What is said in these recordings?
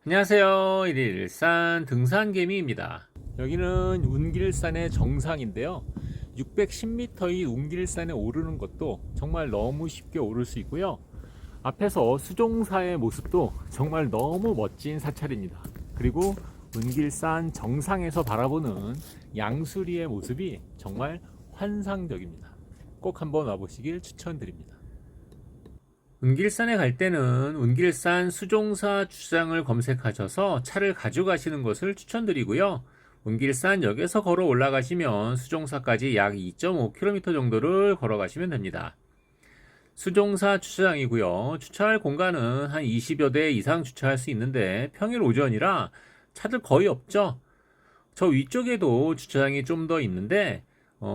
안녕하세요. 일일산 등산개미입니다. 여기는 운길산의 정상인데요. 610m의 운길산에 오르는 것도 정말 너무 쉽게 오를 수 있고요. 앞에서 수종사의 모습도 정말 너무 멋진 사찰입니다. 그리고 운길산 정상에서 바라보는 양수리의 모습이 정말 환상적입니다. 꼭 한번 와보시길 추천드립니다. 운길산에 갈 때는 운길산 수종사 주차장을 검색하셔서 차를 가져가시는 것을 추천드리고요. 운길산 역에서 걸어 올라가시면 수종사까지 약 2.5km 정도를 걸어가시면 됩니다. 수종사 주차장이고요. 주차할 공간은 한 20여 대 이상 주차할 수 있는데 평일 오전이라 차들 거의 없죠. 저 위쪽에도 주차장이 좀 더 있는데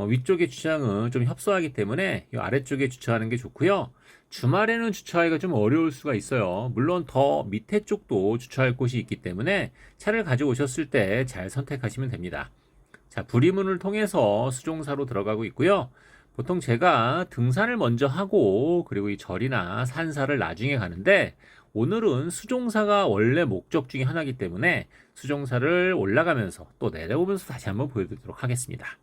위쪽의 주차장은 좀 협소하기 때문에 이 아래쪽에 주차하는 게 좋고요. 주말에는 주차하기가 좀 어려울 수가 있어요. 물론 더 밑에 쪽도 주차할 곳이 있기 때문에 차를 가져오셨을 때 잘 선택하시면 됩니다. 자, 부리문을 통해서 수종사로 들어가고 있고요. 보통 제가 등산을 먼저 하고 그리고 이 절이나 산사를 나중에 가는데 오늘은 수종사가 원래 목적 중에 하나이기 때문에 수종사를 올라가면서 또 내려오면서 다시 한번 보여드리도록 하겠습니다.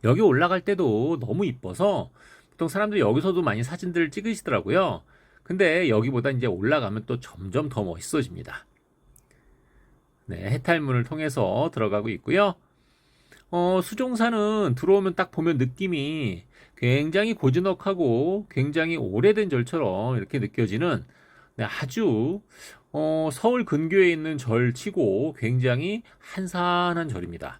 여기 올라갈 때도 너무 이뻐서 보통 사람들이 여기서도 많이 사진들을 찍으시더라고요. 근데 여기보다 이제 올라가면 또 점점 더 멋있어집니다. 네, 해탈문을 통해서 들어가고 있고요. 수종사는 들어오면 딱 보면 느낌이 굉장히 고즈넉하고 굉장히 오래된 절처럼 이렇게 느껴지는, 네, 아주 서울 근교에 있는 절치고 굉장히 한산한 절입니다.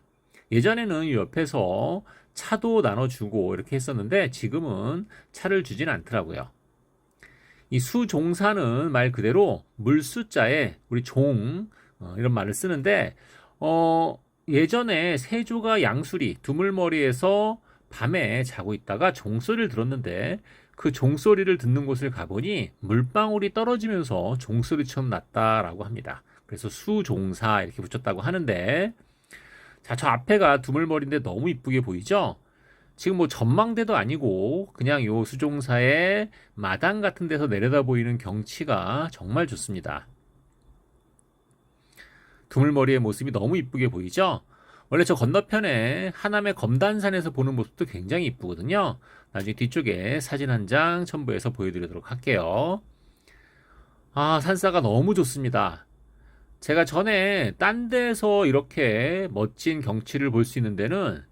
예전에는 이 옆에서 차도 나눠주고 이렇게 했었는데 지금은 차를 주진 않더라고요. 이 수종사는 말 그대로 물수자에 우리 종, 이런 말을 쓰는데 예전에 세조가 양수리 두물머리에서 밤에 자고 있다가 종소리를 들었는데 그 종소리를 듣는 곳을 가보니 물방울이 떨어지면서 종소리처럼 났다라고 합니다. 그래서 수종사 이렇게 붙였다고 하는데, 자, 저 앞에가 두물머리인데 너무 이쁘게 보이죠? 지금 뭐 전망대도 아니고 그냥 요 수종사의 마당 같은 데서 내려다 보이는 경치가 정말 좋습니다. 두물머리의 모습이 너무 이쁘게 보이죠? 원래 저 건너편에 하남의 검단산에서 보는 모습도 굉장히 이쁘거든요. 나중에 뒤쪽에 사진 한 장 첨부해서 보여드리도록 할게요. 아, 산사가 너무 좋습니다. 제가 전에 딴 데서 이렇게 멋진 경치를 볼 수 있는 데는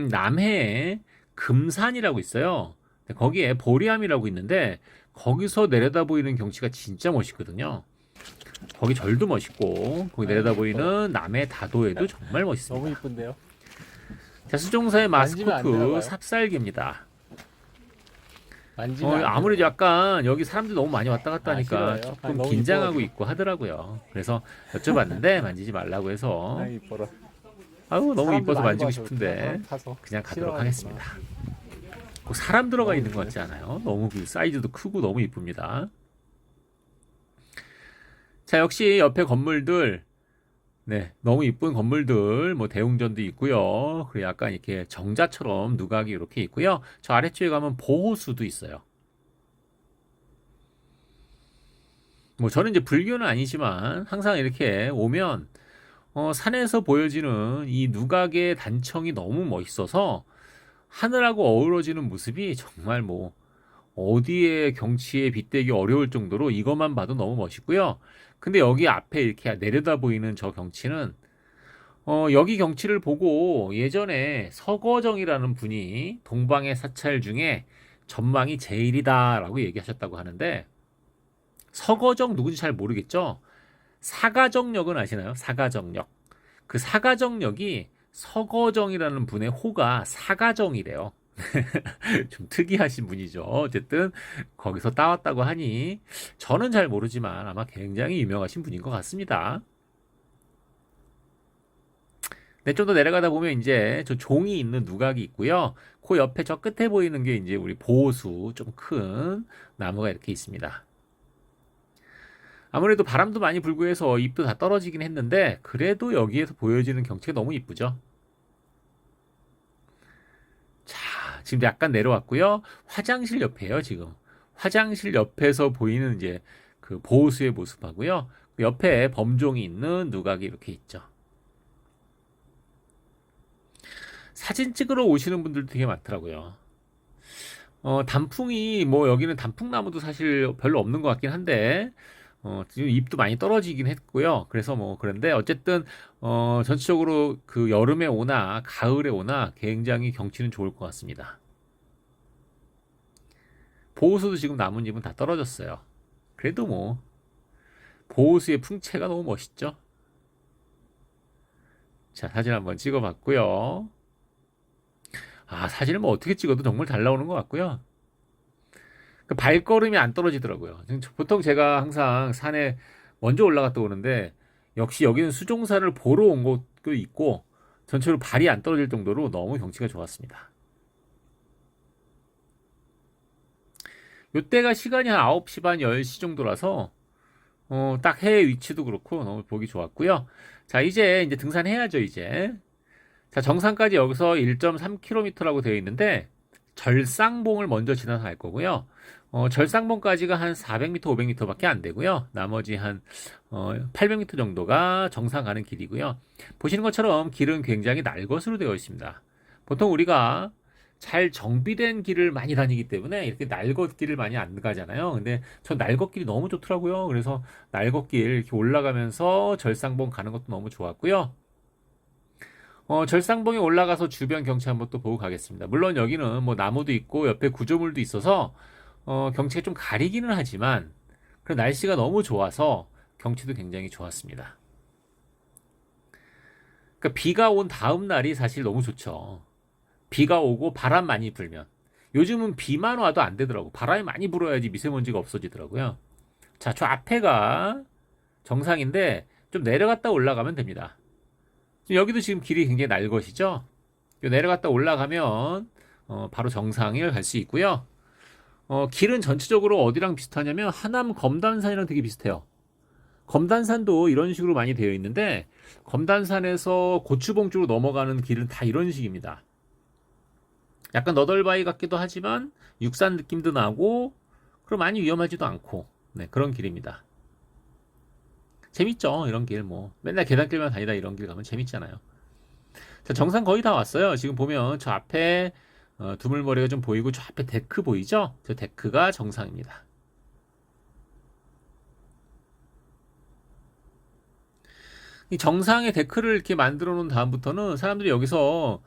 남해에 금산이라고 있어요. 거기에 보리암이라고 있는데 거기서 내려다 보이는 경치가 진짜 멋있거든요. 거기 절도 멋있고 거기 내려다 보이는 남해 다도해도 정말 멋있습니다. 너무 이쁜데요? 자, 수종사의 만지면 안 마스코트 들어가요? 삽살개입니다. 만지면 안 아무래도 돼요. 약간 여기 사람들 너무 많이 왔다 갔다 아, 하니까 싫어요? 조금 너무 긴장하고 이뻐가지고. 있고 하더라고요. 그래서 여쭤봤는데 만지지 말라고 해서 아, 이뻐라. 아유, 너무 사람들 이뻐서 많이 만지고 봐서 싶은데 타서 그냥 가도록 싫어하는구나. 하겠습니다. 꼭 사람 들어가 너무 있는 것 이뻐요. 같지 않아요? 너무 그 사이즈도 크고 너무 이쁩니다. 자, 역시 옆에 건물들, 네, 너무 이쁜 건물들, 뭐 대웅전도 있고요. 그리고 약간 이렇게 정자처럼 누각이 이렇게 있고요. 저 아래쪽에 가면 보호수도 있어요. 뭐 저는 이제 불교는 아니지만 항상 이렇게 오면 산에서 보여지는 이 누각의 단청이 너무 멋있어서 하늘하고 어우러지는 모습이 정말 뭐 어디에 경치에 빗대기 어려울 정도로 이것만 봐도 너무 멋있고요. 근데 여기 앞에 이렇게 내려다 보이는 저 경치는 여기 경치를 보고 예전에 서거정이라는 분이 동방의 사찰 중에 전망이 제일이다라고 얘기하셨다고 하는데, 서거정 누군지 잘 모르겠죠? 사가정역은 아시나요? 사가정역. 그 사가정역이 서거정이라는 분의 호가 사가정이래요. 좀 특이하신 분이죠. 어쨌든 거기서 따왔다고 하니 저는 잘 모르지만 아마 굉장히 유명하신 분인 것 같습니다. 네, 좀 더 내려가다 보면 이제 저 종이 있는 누각이 있고요. 그 옆에 저 끝에 보이는 게 이제 우리 보수 좀 큰 나무가 이렇게 있습니다. 아무래도 바람도 많이 불고 해서 잎도 다 떨어지긴 했는데 그래도 여기에서 보여지는 경치가 너무 이쁘죠. 자, 지금 약간 내려왔고요. 화장실 옆에요, 지금. 화장실 옆에서 보이는 이제 그 그 보호수의 모습하고요. 그 옆에 범종이 있는 누각이 이렇게 있죠. 사진 찍으러 오시는 분들도 되게 많더라고요. 단풍이 뭐 여기는 단풍나무도 사실 별로 없는 것 같긴 한데 지금 잎도 많이 떨어지긴 했고요. 그래서 뭐 그런데 어쨌든 전체적으로 그 여름에 오나 가을에 오나 굉장히 경치는 좋을 것 같습니다. 보호수도 지금 나뭇잎은 다 떨어졌어요. 그래도 뭐 보호수의 풍채가 너무 멋있죠. 자, 사진 한번 찍어봤고요. 아, 사진을 뭐 어떻게 찍어도 정말 잘 나오는 것 같고요. 그 발걸음이 안 떨어지더라고요. 보통 제가 항상 산에 먼저 올라갔다 오는데 역시 여기는 수종산을 보러 온 것도 있고 전체로 발이 안 떨어질 정도로 너무 경치가 좋았습니다. 요때가 시간이 한 9시 반, 10시 정도라서 딱 해의 위치도 그렇고 너무 보기 좋았고요. 자, 이제 등산해야죠, 이제. 자, 정상까지 여기서 1.3km라고 되어 있는데 절상봉을 먼저 지나서 갈 거고요. 절상봉까지가 한 400m, 500m밖에 안 되고요. 나머지 한 800m 정도가 정상 가는 길이고요. 보시는 것처럼 길은 굉장히 날것으로 되어 있습니다. 보통 우리가 잘 정비된 길을 많이 다니기 때문에 이렇게 날것길을 많이 안 가잖아요. 근데 전 날것길이 너무 좋더라고요. 그래서 날것길 이렇게 올라가면서 절상봉 가는 것도 너무 좋았고요. 절상봉에 올라가서 주변 경치 한번 또 보고 가겠습니다. 물론 여기는 뭐 나무도 있고 옆에 구조물도 있어서 경치가 좀 가리기는 하지만 그 날씨가 너무 좋아서 경치도 굉장히 좋았습니다. 그러니까 비가 온 다음 날이 사실 너무 좋죠. 비가 오고 바람 많이 불면 요즘은 비만 와도 안 되더라고. 바람이 많이 불어야지 미세먼지가 없어지더라고요. 자, 저 앞에가 정상인데 좀 내려갔다 올라가면 됩니다. 여기도 지금 길이 굉장히 날것이죠. 내려갔다 올라가면 바로 정상을 갈 수 있고요. 길은 전체적으로 어디랑 비슷하냐면 하남 검단산이랑 되게 비슷해요. 검단산도 이런 식으로 많이 되어 있는데 검단산에서 고추봉 쪽으로 넘어가는 길은 다 이런 식입니다. 약간 너덜바위 같기도 하지만 육산 느낌도 나고 그리고 많이 위험하지도 않고 네, 그런 길입니다. 재밌죠, 이런 길. 뭐 맨날 계단길만 다니다 이런 길 가면 재밌잖아요. 자, 정상 거의 다 왔어요. 지금 보면 저 앞에 두물머리가 좀 보이고 저 앞에 데크 보이죠? 저 데크가 정상입니다. 이 정상에 데크를 이렇게 만들어 놓은 다음부터는 사람들이 여기서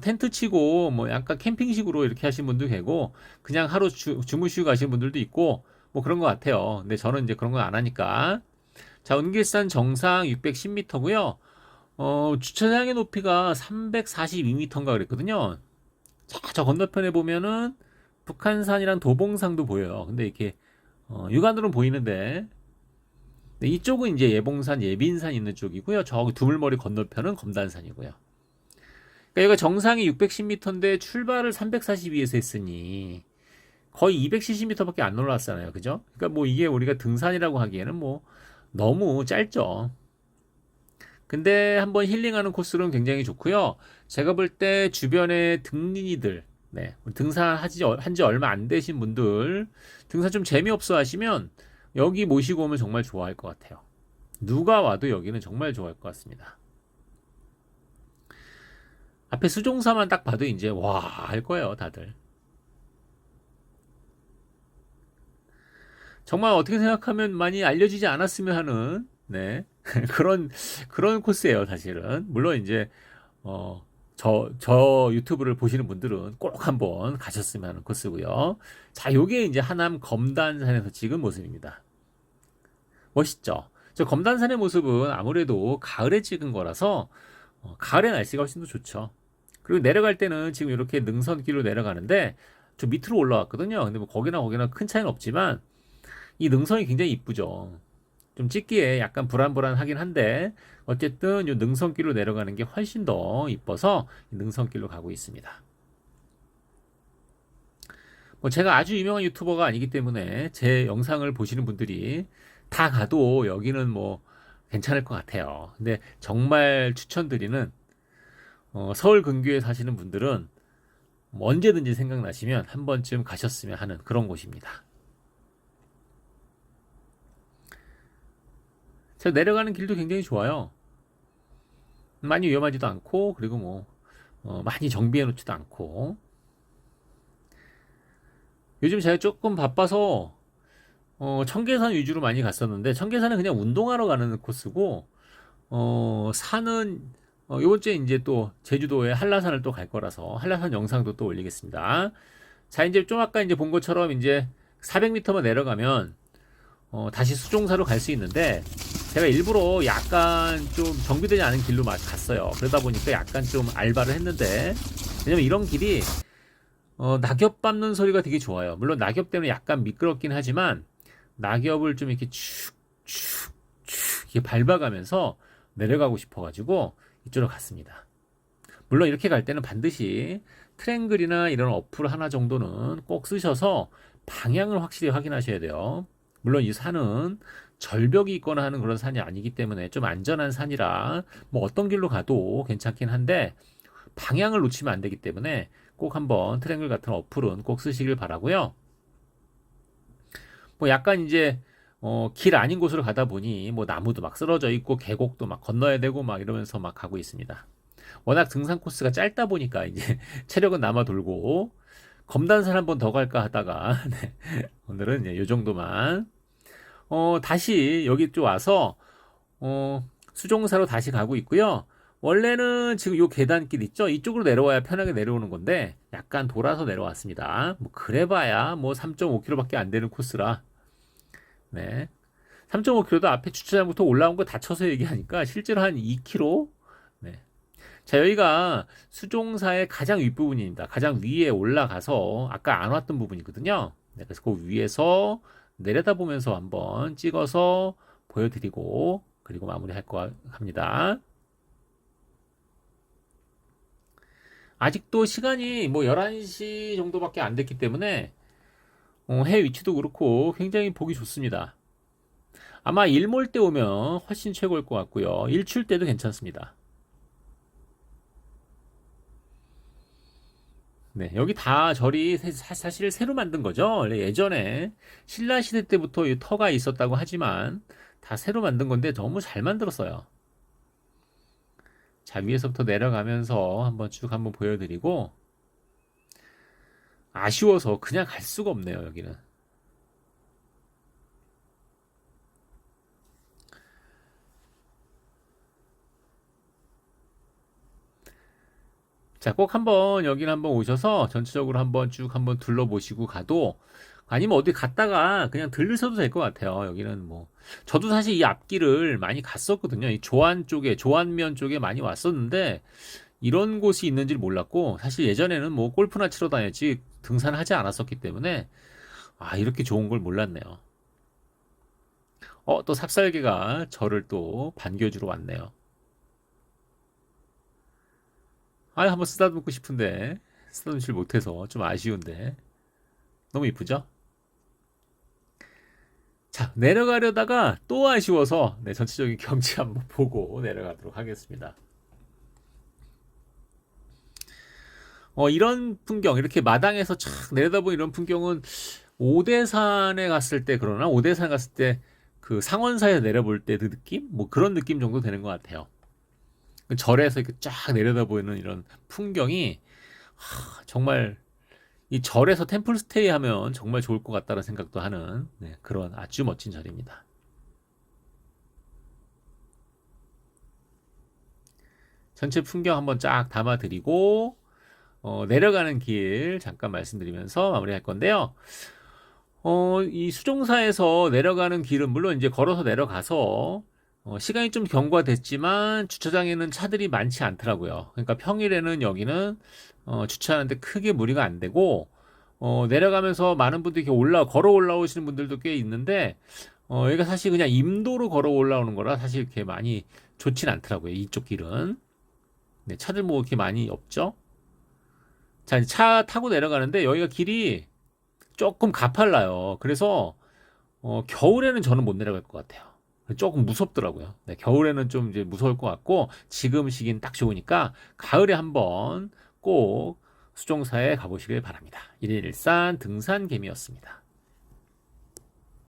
텐트 치고 뭐 약간 캠핑식으로 이렇게 하신 분도 계고 그냥 하루 주무시고 가시는 분들도 있고 뭐 그런 것 같아요. 근데 저는 이제 그런 거 안 하니까. 자, 은길산 정상 610m고요. 주차장의 높이가 342m인가 그랬거든요. 자, 저 건너편에 보면은 북한산이랑 도봉산도 보여요. 근데 이렇게 육안으로는 보이는데 이쪽은 이제 예봉산, 예빈산 있는 쪽이고요. 저기 두물머리 건너편은 검단산이고요. 그러니까 여기가 정상이 610m인데 출발을 342에서 했으니 거의 270m밖에 안 올라왔잖아요. 그죠? 그러니까 뭐 이게 우리가 등산이라고 하기에는 뭐 너무 짧죠. 근데 한번 힐링하는 코스로는 굉장히 좋고요. 제가 볼 때 주변에 등린이들, 네, 등산 한지 얼마 안 되신 분들, 등산 좀 재미없어 하시면 여기 모시고 오면 정말 좋아할 것 같아요. 누가 와도 여기는 정말 좋아할 것 같습니다. 앞에 수종사만 딱 봐도 이제 와 할 거예요, 다들. 정말 어떻게 생각하면 많이 알려지지 않았으면 하는 네 그런 코스예요, 사실은. 물론 이제 저 유튜브를 보시는 분들은 꼭 한번 가셨으면 하는 코스고요. 자, 요게 이제 하남 검단산에서 찍은 모습입니다. 멋있죠? 저 검단산의 모습은 아무래도 가을에 찍은 거라서 가을의 날씨가 훨씬 더 좋죠. 그리고 내려갈 때는 지금 이렇게 능선길로 내려가는데 좀 밑으로 올라왔거든요. 근데 뭐 거기나 큰 차이는 없지만 이 능선이 굉장히 이쁘죠. 좀 찍기에 약간 불안불안하긴 한데 어쨌든 이 능선길로 내려가는 게 훨씬 더 이뻐서 능선길로 가고 있습니다. 뭐 제가 아주 유명한 유튜버가 아니기 때문에 제 영상을 보시는 분들이 다 가도 여기는 뭐 괜찮을 것 같아요. 근데 정말 추천드리는 서울 근교에 사시는 분들은 뭐 언제든지 생각나시면 한 번쯤 가셨으면 하는 그런 곳입니다. 제가 내려가는 길도 굉장히 좋아요. 많이 위험하지도 않고, 그리고 많이 정비해 놓지도 않고. 요즘 제가 조금 바빠서 청계산 위주로 많이 갔었는데, 청계산은 그냥 운동하러 가는 코스고, 산은 요번 주에 이제 또 제주도에 한라산을 또 갈 거라서 한라산 영상도 또 올리겠습니다. 자, 이제 좀 아까 이제 본 것처럼 이제 400m만 내려가면 다시 수종사로 갈 수 있는데, 제가 일부러 약간 좀 정비되지 않은 길로 막 갔어요. 그러다 보니까 약간 좀 알바를 했는데, 왜냐면 이런 길이 낙엽 밟는 소리가 되게 좋아요. 물론 낙엽 때문에 약간 미끄럽긴 하지만 낙엽을 좀 이렇게 축축축 이렇게 밟아가면서 내려가고 싶어가지고 이쪽으로 갔습니다. 물론 이렇게 갈 때는 반드시 트랭글이나 이런 어플 하나 정도는 꼭 쓰셔서 방향을 확실히 확인하셔야 돼요. 물론 이 산은 절벽이 있거나 하는 그런 산이 아니기 때문에 좀 안전한 산이라 뭐 어떤 길로 가도 괜찮긴 한데, 방향을 놓치면 안 되기 때문에 꼭 한번 트랭글 같은 어플은 꼭 쓰시길 바라고요. 뭐 약간 이제 길 아닌 곳으로 가다 보니 뭐 나무도 막 쓰러져 있고 계곡도 막 건너야 되고 막 이러면서 막 가고 있습니다. 워낙 등산 코스가 짧다 보니까 이제 체력은 남아 돌고 검단산 한번 더 갈까 하다가 네, 오늘은 이제 요 정도만. 다시 여기 또 와서 수종사로 다시 가고 있고요. 원래는 지금 요 계단길 있죠? 이쪽으로 내려와야 편하게 내려오는 건데 약간 돌아서 내려왔습니다. 뭐 그래봐야 뭐 3.5km밖에 안 되는 코스라. 네. 3.5km도 앞에 주차장부터 올라온 거 다 쳐서 얘기하니까 실제로 한 2km. 네. 자, 여기가 수종사의 가장 윗부분입니다. 가장 위에 올라가서 아까 안 왔던 부분이거든요. 네, 그래서 그 위에서 내려다보면서 한번 찍어서 보여드리고 그리고 마무리할 거 합니다. 아직도 시간이 뭐 11시 정도밖에 안 됐기 때문에 해 위치도 그렇고 굉장히 보기 좋습니다. 아마 일몰 때 오면 훨씬 최고일 것 같고요. 일출 때도 괜찮습니다. 네, 여기 다 절이 사실 새로 만든 거죠. 원래 예전에 신라 시대 때부터 이 터가 있었다고 하지만 다 새로 만든 건데 너무 잘 만들었어요. 자, 위에서부터 내려가면서 한번 쭉 한번 보여드리고, 아쉬워서 그냥 갈 수가 없네요, 여기는. 자, 꼭 한번 여기를 한번 오셔서 전체적으로 한번 쭉 한번 둘러보시고 가도, 아니면 어디 갔다가 그냥 들르셔도 될 것 같아요. 여기는 뭐 저도 사실 이 앞길을 많이 갔었거든요. 이 조안 쪽에, 조안면 쪽에 많이 왔었는데 이런 곳이 있는지 몰랐고, 사실 예전에는 뭐 골프나 치러 다녔지 등산하지 않았었기 때문에 이렇게 좋은 걸 몰랐네요. 또 삽살개가 저를 또 반겨주러 왔네요. 한번 쓰다듬고 싶은데 쓰다듬질 못해서 좀 아쉬운데 너무 이쁘죠? 자, 내려가려다가 또 아쉬워서 네, 전체적인 경치 한번 보고 내려가도록 하겠습니다. 이런 풍경, 이렇게 마당에서 촥 내려다보는 이런 풍경은 오대산에 갔을 때, 그러나 오대산 갔을 때 그 상원사에서 내려볼 때 그 느낌? 뭐 그런 느낌 정도 되는 것 같아요. 절에서 이렇게 쫙 내려다보는 이런 풍경이 정말 이 절에서 템플 스테이 하면 정말 좋을 것 같다는 생각도 하는 네, 그런 아주 멋진 절입니다. 전체 풍경 한번 쫙 담아드리고 내려가는 길 잠깐 말씀드리면서 마무리할 건데요. 이 수종사에서 내려가는 길은 물론 이제 걸어서 내려가서 시간이 좀 경과됐지만 주차장에는 차들이 많지 않더라고요. 그러니까 평일에는 여기는 주차하는데 크게 무리가 안 되고, 내려가면서 많은 분들이 이렇게 걸어 올라오시는 분들도 꽤 있는데, 여기가 사실 그냥 임도로 걸어 올라오는 거라 사실 이렇게 많이 좋진 않더라고요. 이쪽 길은. 네, 차들 뭐 이렇게 많이 없죠? 자, 이제 차 타고 내려가는데 여기가 길이 조금 가팔라요. 그래서 겨울에는 저는 못 내려갈 것 같아요. 조금 무섭더라고요. 네, 겨울에는 좀 이제 무서울 것 같고 지금 시기는 딱 좋으니까 가을에 한번 꼭 수종사에 가보시길 바랍니다. 일일일산 등산개미였습니다.